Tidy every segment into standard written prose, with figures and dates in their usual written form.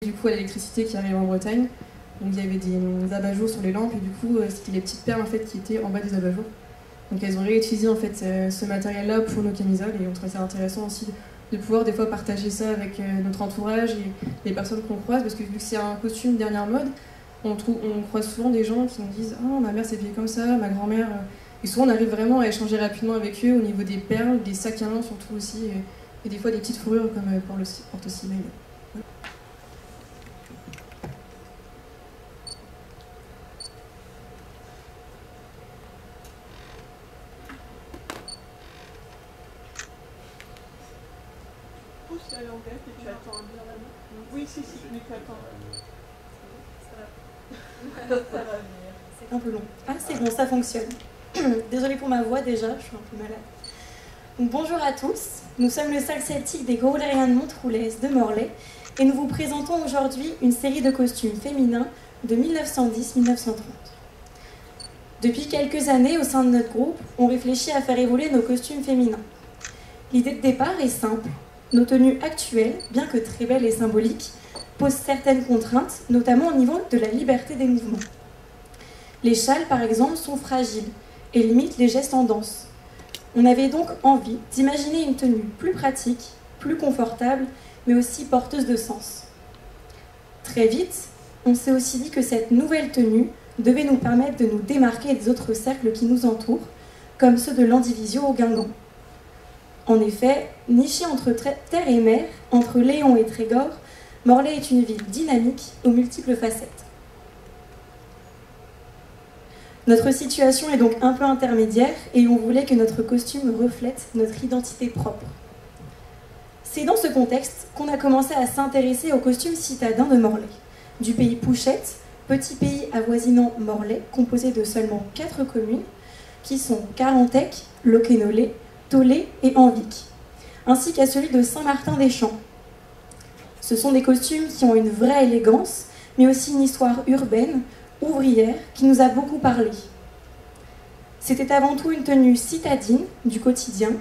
du coup à l'électricité qui arrive en Bretagne. Donc il y avait des abat-jours sur les lampes et du coup c'était les petites perles en fait qui étaient en bas des abat-jours. Donc elles ont réutilisé en fait ce matériel-là pour nos camisoles et on trouvait ça intéressant aussi de pouvoir des fois partager ça avec notre entourage et les personnes qu'on croise, parce que vu que c'est un costume dernière mode, on croise souvent des gens qui nous disent « Oh, ma mère s'est habillée comme ça, ma grand-mère… » Et souvent on arrive vraiment à échanger rapidement avec eux au niveau des perles, des sacs à main surtout aussi, et des fois des petites fourrures comme pour le porte-cimail. Oui, si, mais tu attends. Ça va venir. C'est un peu long. Ah, c'est bon, ça fonctionne. Désolée pour ma voix déjà, je suis un peu malade. Donc, bonjour à tous, nous sommes le cercle celtique des Grolériens de Montroulès de Morlaix et nous vous présentons aujourd'hui une série de costumes féminins de 1910-1930. Depuis quelques années, au sein de notre groupe, on réfléchit à faire évoluer nos costumes féminins. L'idée de départ est simple. Nos tenues actuelles, bien que très belles et symboliques, posent certaines contraintes, notamment au niveau de la liberté des mouvements. Les châles, par exemple, sont fragiles et limitent les gestes en danse. On avait donc envie d'imaginer une tenue plus pratique, plus confortable, mais aussi porteuse de sens. Très vite, on s'est aussi dit que cette nouvelle tenue devait nous permettre de nous démarquer des autres cercles qui nous entourent, comme ceux de l'Andivisio au Guingamp. En effet, nichée entre terre et mer, entre Léon et Trégor, Morlaix est une ville dynamique aux multiples facettes. Notre situation est donc un peu intermédiaire et on voulait que notre costume reflète notre identité propre. C'est dans ce contexte qu'on a commencé à s'intéresser au costume citadin de Morlaix, du pays Pouchette, petit pays avoisinant Morlaix, composé de seulement 4 communes, qui sont Carantec, Locquénolé, Tollet et Anvic, ainsi qu'à celui de Saint-Martin-des-Champs. Ce sont des costumes qui ont une vraie élégance, mais aussi une histoire urbaine, ouvrière, qui nous a beaucoup parlé. C'était avant tout une tenue citadine du quotidien,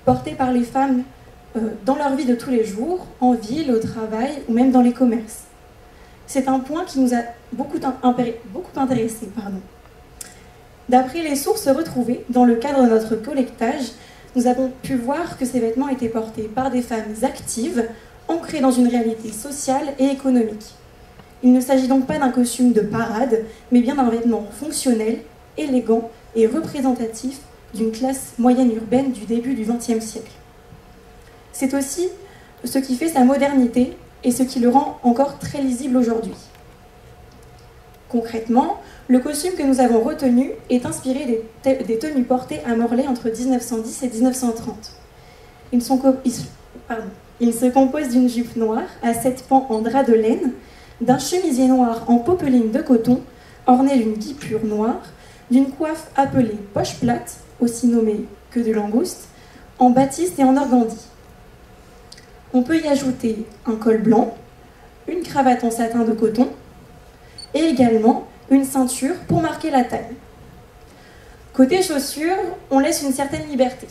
portée par les femmes dans leur vie de tous les jours, en ville, au travail ou même dans les commerces. C'est un point qui nous a beaucoup intéressés. D'après les sources retrouvées dans le cadre de notre collectage, nous avons pu voir que ces vêtements étaient portés par des femmes actives, ancrées dans une réalité sociale et économique. Il ne s'agit donc pas d'un costume de parade, mais bien d'un vêtement fonctionnel, élégant et représentatif d'une classe moyenne urbaine du début du XXe siècle. C'est aussi ce qui fait sa modernité et ce qui le rend encore très lisible aujourd'hui. Concrètement, le costume que nous avons retenu est inspiré des tenues portées à Morlaix entre 1910 et 1930. Il se compose d'une jupe noire à 7 pans en drap de laine, d'un chemisier noir en popeline de coton, orné d'une guipure noire, d'une coiffe appelée poche plate, aussi nommée que de langouste, en batiste et en organdie. On peut y ajouter un col blanc, une cravate en satin de coton, et également une ceinture pour marquer la taille. Côté chaussures, on laisse une certaine liberté.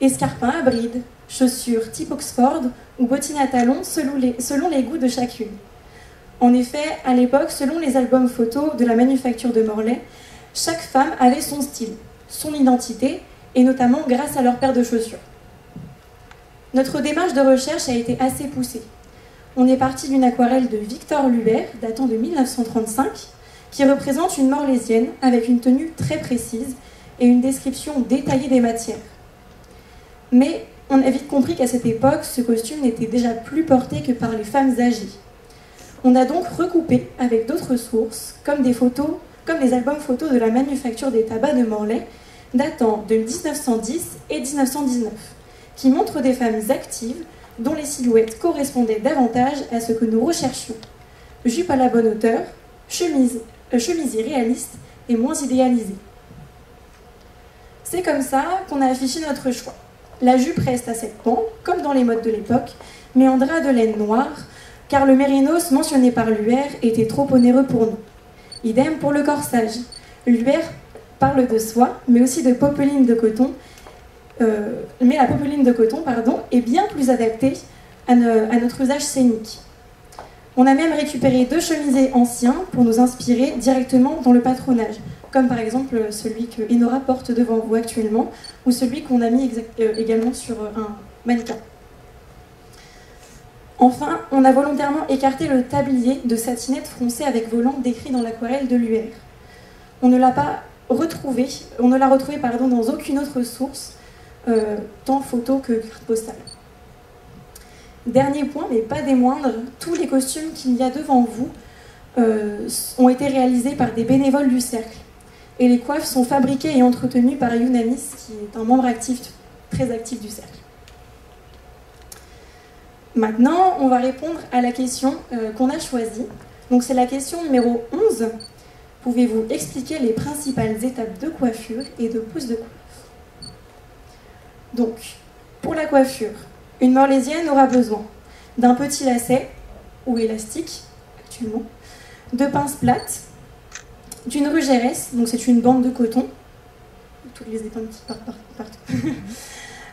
Escarpins à bride, chaussures type Oxford ou bottines à talons selon les goûts de chacune. En effet, à l'époque, selon les albums photos de la manufacture de Morlaix, chaque femme avait son style, son identité, et notamment grâce à leur paire de chaussures. Notre démarche de recherche a été assez poussée. On est parti d'une aquarelle de Victor Luer, datant de 1935, qui représente une Morlaisienne avec une tenue très précise et une description détaillée des matières. Mais on a vite compris qu'à cette époque, ce costume n'était déjà plus porté que par les femmes âgées. On a donc recoupé avec d'autres sources, comme les albums photos de la manufacture des tabacs de Morlaix, datant de 1910 et 1919, qui montrent des femmes actives dont les silhouettes correspondaient davantage à ce que nous recherchions. Jupe à la bonne hauteur, chemisier réaliste et moins idéalisé. C'est comme ça qu'on a affiché notre choix. La jupe reste à 7 pans, comme dans les modes de l'époque, mais en drap de laine noire, car le mérinos mentionné par Luer était trop onéreux pour nous. Idem pour le corsage. Luer parle de soie, mais aussi de popeline de coton, mais la popeline de coton est bien plus adaptée à notre usage scénique. On a même récupéré 2 chemisiers anciens pour nous inspirer directement dans le patronage, comme par exemple celui que Enora porte devant vous actuellement, ou celui qu'on a mis également sur un mannequin. Enfin, on a volontairement écarté le tablier de satinette froncée avec volant décrit dans l'aquarelle de l'UR. On ne l'a retrouvé dans aucune autre source, tant photo que carte postale. Dernier point, mais pas des moindres, tous les costumes qu'il y a devant vous ont été réalisés par des bénévoles du cercle. Et les coiffes sont fabriquées et entretenues par Younamis, qui est un membre très actif du cercle. Maintenant, on va répondre à la question qu'on a choisie. Donc c'est la question numéro 11. Pouvez-vous expliquer les principales étapes de coiffure et de pose de coiffe? Donc, pour la coiffure, une morlaisienne aura besoin d'un petit lacet ou élastique, actuellement, de pinces plates, d'une rugeresse, donc c'est une bande de coton, toutes les épingles qui partent partout,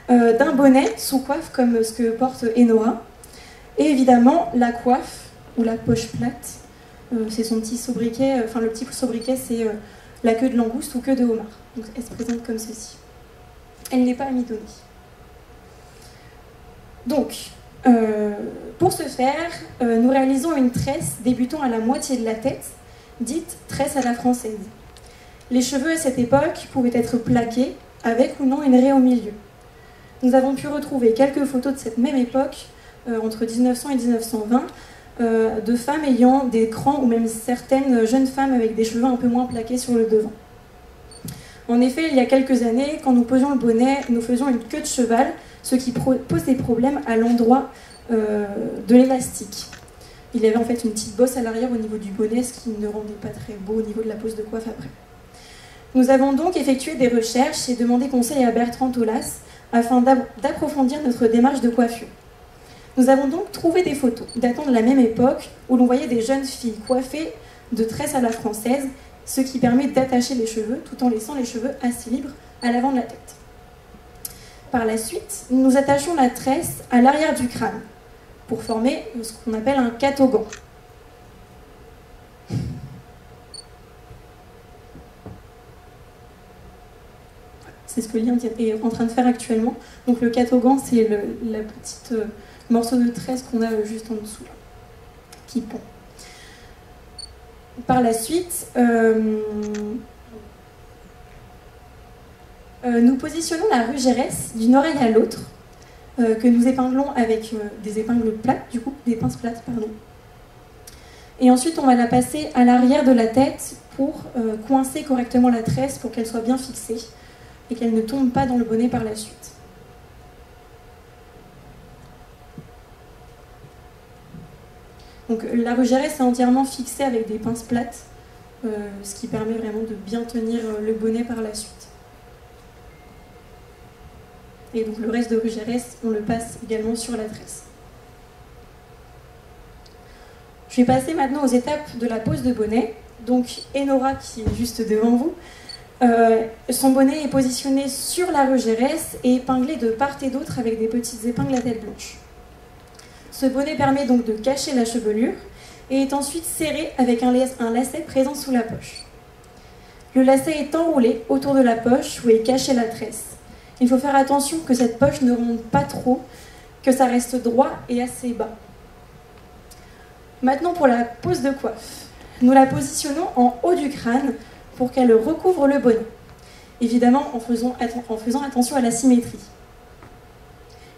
d'un bonnet sous coiffe comme ce que porte Enora, et évidemment la coiffe ou la poche plate, c'est son petit sobriquet, enfin le petit sobriquet c'est la queue de langouste ou queue de homard, donc elle se présente comme ceci. Elle n'est pas amidonnée. Donc, pour ce faire, nous réalisons une tresse débutant à la moitié de la tête, dite tresse à la française. Les cheveux à cette époque pouvaient être plaqués, avec ou non une raie au milieu. Nous avons pu retrouver quelques photos de cette même époque, entre 1900 et 1920, de femmes ayant des crans ou même certaines jeunes femmes avec des cheveux un peu moins plaqués sur le devant. En effet, il y a quelques années, quand nous posions le bonnet, nous faisions une queue de cheval, ce qui pose des problèmes à l'endroit de l'élastique. Il y avait en fait une petite bosse à l'arrière au niveau du bonnet, ce qui ne rendait pas très beau au niveau de la pose de coiffe après. Nous avons donc effectué des recherches et demandé conseil à Bertrand Tolas afin d'approfondir notre démarche de coiffure. Nous avons donc trouvé des photos datant de la même époque où l'on voyait des jeunes filles coiffées de tresses à la française, ce qui permet d'attacher les cheveux tout en laissant les cheveux assez libres à l'avant de la tête. Par la suite, nous attachons la tresse à l'arrière du crâne pour former ce qu'on appelle un catogan. C'est ce que Lien est en train de faire actuellement. Donc le catogan, c'est la petite morceau de tresse qu'on a juste en dessous, là, qui pend. Par la suite, nous positionnons la rugeresse d'une oreille à l'autre, que nous épinglons avec des épingles plates, du coup, des pinces plates, pardon. Et ensuite, on va la passer à l'arrière de la tête pour coincer correctement la tresse pour qu'elle soit bien fixée et qu'elle ne tombe pas dans le bonnet par la suite. Donc la rugeresse est entièrement fixée avec des pinces plates, ce qui permet vraiment de bien tenir le bonnet par la suite. Et donc le reste de rugeresse, on le passe également sur la tresse. Je vais passer maintenant aux étapes de la pose de bonnet. Donc Enora, qui est juste devant vous, son bonnet est positionné sur la rugeresse et épinglé de part et d'autre avec des petites épingles à tête blanche. Ce bonnet permet donc de cacher la chevelure et est ensuite serré avec un lacet présent sous la poche. Le lacet est enroulé autour de la poche où est cachée la tresse. Il faut faire attention que cette poche ne remonte pas trop, que ça reste droit et assez bas. Maintenant pour la pose de coiffe. Nous la positionnons en haut du crâne pour qu'elle recouvre le bonnet. Évidemment en faisant attention à la symétrie.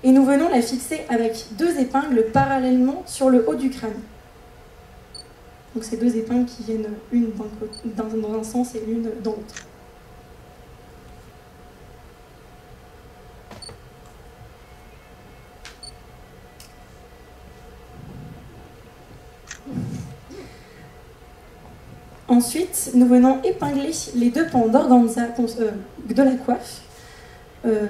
Et nous venons la fixer avec 2 épingles parallèlement sur le haut du crâne. Donc ces 2 épingles qui viennent une dans un sens et l'une dans l'autre. Ensuite, nous venons épingler les 2 pans d'organza de la coiffe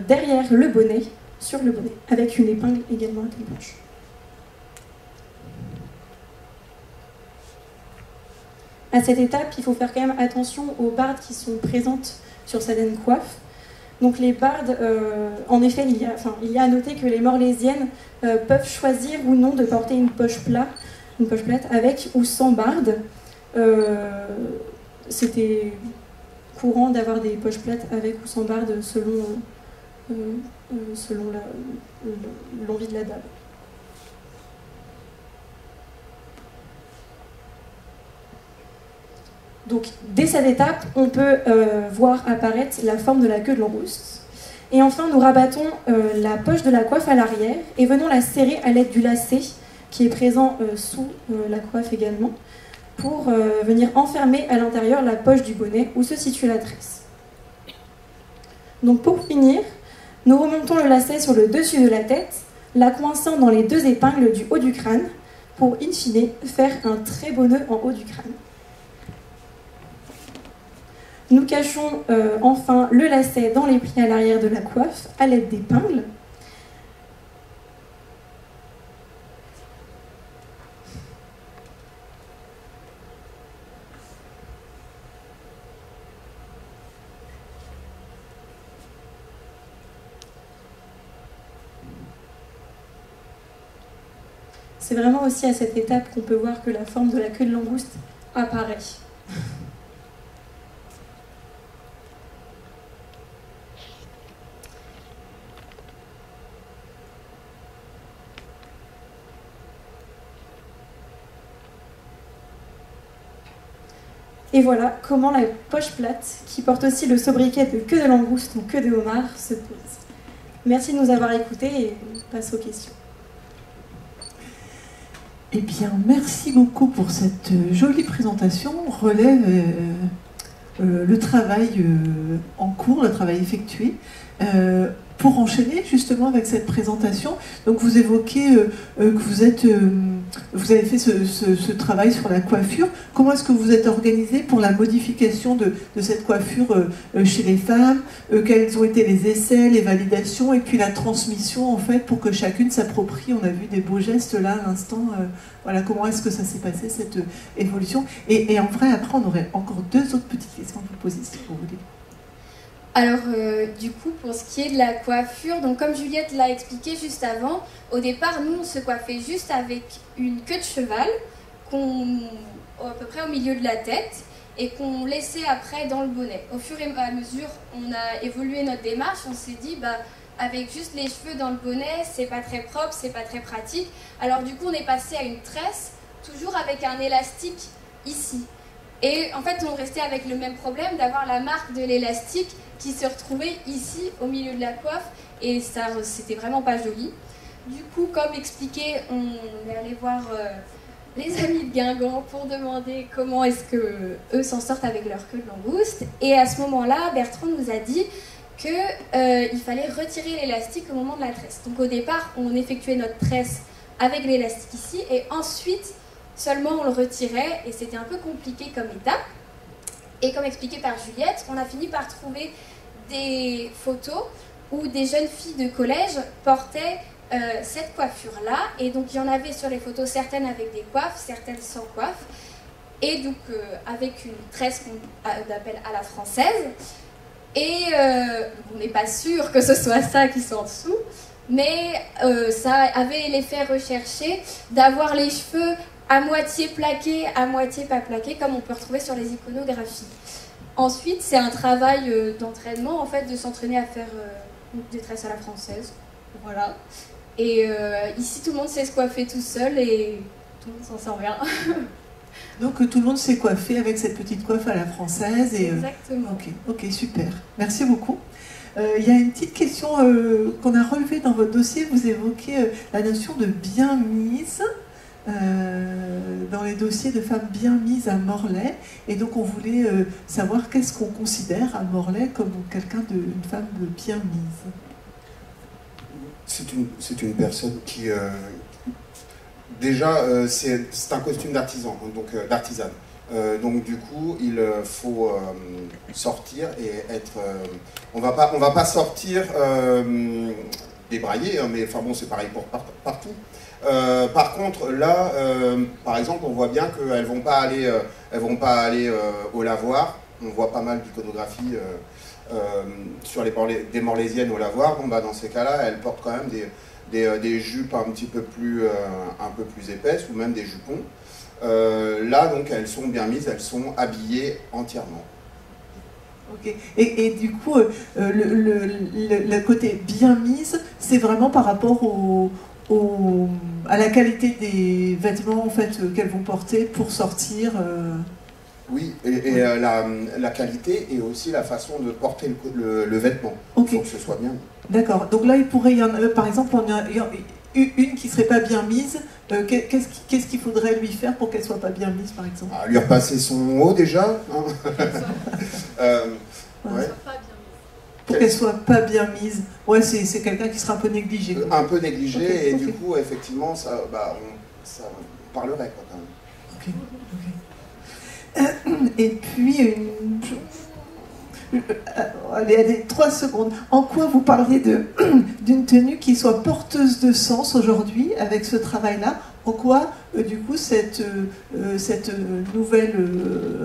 derrière le bonnet, sur le bonnet, avec une épingle également à tête blanche. À cette étape, il faut faire quand même attention aux bardes qui sont présentes sur certaines coiffes. Donc les bardes, en effet, il y a à noter que les morlaisiennes peuvent choisir ou non de porter une poche plate une poche plate avec ou sans barde. C'était courant d'avoir des poches plates avec ou sans barde selon l'envie de la dame. Donc, dès cette étape, on peut voir apparaître la forme de la queue de langouste. Et enfin, nous rabattons la poche de la coiffe à l'arrière et venons la serrer à l'aide du lacet qui est présent sous la coiffe également pour venir enfermer à l'intérieur la poche du bonnet où se situe la tresse. Donc, pour finir, nous remontons le lacet sur le dessus de la tête, la coinçant dans les deux épingles du haut du crâne pour, in fine, faire un très beau nœud en haut du crâne. Nous cachons enfin le lacet dans les plis à l'arrière de la coiffe à l'aide d'épingles. C'est vraiment aussi à cette étape qu'on peut voir que la forme de la queue de langouste apparaît. Et voilà comment la poche plate, qui porte aussi le sobriquet de queue de langouste ou queue de homard, se pose. Merci de nous avoir écoutés et on passe aux questions. Eh bien, merci beaucoup pour cette jolie présentation. On relève le travail en cours, le travail effectué. Pour enchaîner justement avec cette présentation, donc vous évoquez que vous avez fait ce travail sur la coiffure. Comment est-ce que vous êtes organisé pour la modification de cette coiffure chez les femmes? Quels ont été les essais, les validations et puis la transmission en fait pour que chacune s'approprie? On a vu des beaux gestes là à l'instant. Voilà, comment est-ce que ça s'est passé cette évolution? Et en vrai, après, on aurait encore deux autres petites questions à vous poser si vous voulez. Alors, du coup, pour ce qui est de la coiffure, donc comme Juliette l'a expliqué juste avant, au départ, nous, on se coiffait juste avec une queue de cheval, à peu près au milieu de la tête, et qu'on laissait après dans le bonnet. Au fur et à mesure, on a évolué notre démarche, on s'est dit, avec juste les cheveux dans le bonnet, c'est pas très propre, c'est pas très pratique. Alors du coup, on est passé à une tresse, toujours avec un élastique ici. Et en fait, on restait avec le même problème d'avoir la marque de l'élastique qui se retrouvait ici, au milieu de la coiffe, et ça, c'était vraiment pas joli. Du coup, comme expliqué, on est allé voir les amis de Guingamp pour demander comment est-ce qu'eux s'en sortent avec leur queue de langouste. Et à ce moment-là, Bertrand nous a dit qu'il fallait retirer l'élastique au moment de la tresse. Donc au départ, on effectuait notre tresse avec l'élastique ici, et ensuite, seulement on le retirait, et c'était un peu compliqué comme étape. Et comme expliqué par Juliette, on a fini par trouver des photos où des jeunes filles de collège portaient cette coiffure-là. Et donc, il y en avait sur les photos, certaines avec des coiffes, certaines sans coiffe. Et donc, avec une tresse qu'on appelle à la française. Et on n'est pas sûr que ce soit ça qui soit en dessous. Mais ça avait l'effet recherché d'avoir les cheveux à moitié plaqué, à moitié pas plaqué, comme on peut retrouver sur les iconographies. Ensuite, c'est un travail d'entraînement, en fait, de s'entraîner à faire des tresses à la française. Voilà. Et ici, tout le monde sait se coiffer tout seul et tout le monde s'en sort bien. Donc tout le monde s'est coiffé avec cette petite coiffe à la française. Et, exactement. Ok, super. Merci beaucoup. Il y a une petite question qu'on a relevée dans votre dossier. Vous évoquez la notion de bien mise. Dans les dossiers de femmes bien mises à Morlaix, et donc on voulait savoir qu'est-ce qu'on considère à Morlaix comme quelqu'un une femme bien mise. C'est une personne qui déjà c'est un costume d'artisan, donc d'artisane. Donc du coup il faut sortir et être on va pas sortir débraillé, hein, mais enfin bon c'est pareil pour partout. Par contre, là, par exemple, on voit bien qu'elles vont pas aller au lavoir. On voit pas mal d'iconographie sur des morlaisiennes au lavoir. Bon, dans ces cas-là, elles portent quand même des jupes un peu plus épaisses ou même des jupons. Là, donc, elles sont bien mises, elles sont habillées entièrement. Ok. Et du coup, le côté bien mise, c'est vraiment par rapport à la qualité des vêtements en fait, qu'elles vont porter pour sortir. Oui, et la qualité et aussi la façon de porter le vêtement. Il faut que ce soit bien. D'accord. Donc là, il pourrait y en avoir, par exemple, une qui ne serait pas bien mise. Qu'est-ce qu'il faudrait lui faire pour qu'elle ne soit pas bien mise, par exemple? Lui repasser son haut déjà. Hein. Ouais. Pour qu'elle soit pas bien mise. Ouais, c'est quelqu'un qui sera un peu négligé. Quoi. Un peu négligé, et du coup, effectivement, ça parlerait quoi, quand même. Ok. Et puis, allez, 3 secondes. En quoi vous parlez d'une tenue qui soit porteuse de sens aujourd'hui, avec ce travail-là? En quoi, du coup, cette nouvelle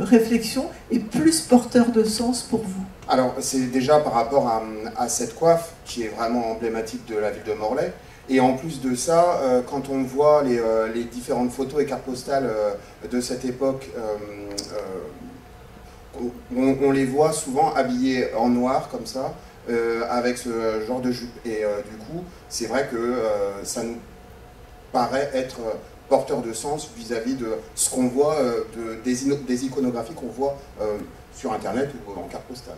réflexion est plus porteur de sens pour vous? Alors, c'est déjà par rapport à cette coiffe qui est vraiment emblématique de la ville de Morlaix. Et en plus de ça, quand on voit les différentes photos et cartes postales de cette époque, on les voit souvent habillés en noir, comme ça, avec ce genre de jupe. Et du coup, c'est vrai que ça nous paraît être porteur de sens vis-à-vis de ce qu'on voit, des iconographies qu'on voit sur Internet ou en carte postale.